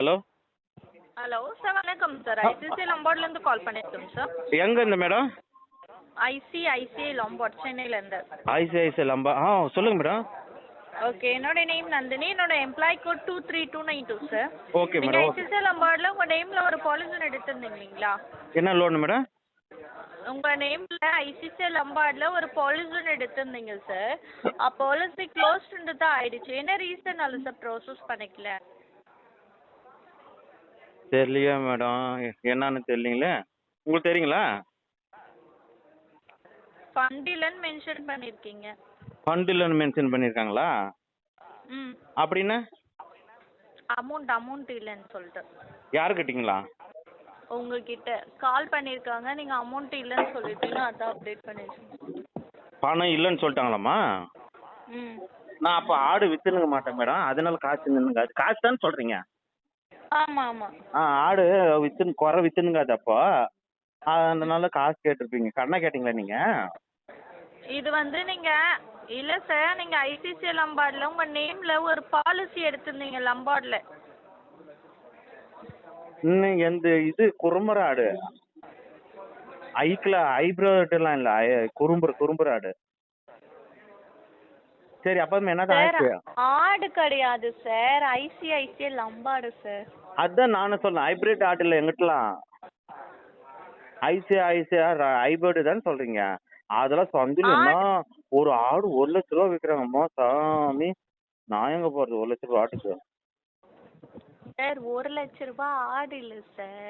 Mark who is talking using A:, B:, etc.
A: Hello
B: hello sir வணக்கம் sir ICICI லம்பார்ட்லேருந்து கால் பண்ணியிருக்கோம் sir
A: எங்கேருந்து மேடம்?
B: ஐசிஐசிஐ லம்பார்ட் சென்னையிலேருந்து.
A: ஐசிஐசிஐ லம்பா சொல்லுங்கள் மேடம்.
B: ஓகே, என்னோட நேம் நந்தினி, என்னோட எம்ப்ளாயி கோட் 23292 சார்.
A: ஓகே
B: நீங்கள்
A: மேடம். ஓகே,
B: ஐசிஐசிஐ லம்பார்டில் உங்கள் நேமில் ஒரு பாலிசி எடுத்திருந்தீங்க இல்லைங்களா?
A: என்ன லோனு மேடம்?
B: உங்கள் நேமில் ஐசிஐசிஐ லம்பார்டில் ஒரு பாலிசி எடுத்திருந்தீங்க சார். பாலிசி க்ளோஸ்டு தான் ஆயிடுச்சு. என்ன ரீசனால சார் ப்ரோசஸ் பண்ணிக்கல?
A: தெரியலையா மேடம், என்னன்னு தெரியலீங்களே. உங்களுக்கு தெரியுங்களா?
B: ஃபண்ட் இல்லைன்னு மென்ஷன் பண்ணியிருக்கீங்க.
A: ஃபண்ட் இல்லைன்னு மென்ஷன் பண்ணியிருக்காங்களா?
B: ம்,
A: அப்படின்னா
B: அமௌண்ட் இல்லைன்னு சொல்லிட்டு
A: யார் கிட்டீங்களா?
B: உங்ககிட்ட கால் பண்ணியிருக்காங்க, நீங்கள் அமௌண்ட் இல்லைன்னு சொல்லிட்டீங்க, அதான் அப்டேட் பண்ணியிருக்கேன்.
A: பணம் இல்லைன்னு சொல்லிட்டாங்களாம்மா?
B: ம்,
A: நான் அப்போ ஆடு விற்றுனுங்க மாட்டேன் மேடம், அதனால காசு நின்னுங்க. காசு தானே சொல்கிறீங்க?
B: ஆமாம் ஆமாம்.
A: ஆடு விற்றுனுங்க அது அப்போ அதனால காசு கேட்டிருப்பீங்க. கடனை கேட்டிங்களா நீங்கள்?
B: இது வந்து நீங்கள் இல்லை சார், நீங்கள் ஐசிஐசிஐ லம்பார்டில் உங்கள் நேமில் ஒரு பாலிசி எடுத்திருந்தீங்க லம்பார்டில்.
A: இன்னும் எந்த இது குறும்புற ஆடு, ஹைப்ரிட்லாம் இல்லை, குறும்புற ஆடு. சரி, அப்போ என்னதான்
B: சார்
A: ஆச்சு?
B: ஆடு கிடையாது சார், ஐசிஐசிஐ லம்பார்டு சார்.
A: அதுதான் நானும் சொன்னேன், ஹைப்ரிட் ஆடு இல்லை எங்கிட்டலாம். ஐசிஐசிஐ ஹைப்ரிட் தானே சொல்றீங்க. அதெல்லாம் சந்திலன்னா ஒரு ஆடு 1,00,000 ரூபா விற்கிறாங்கம்மா சாமி. நான் எங்க போறது 1,00,000 ரூபா ஆட்டுக்கு?
B: சார் 1,00,000 ரூபாய் ஆடு இல்லை சார்.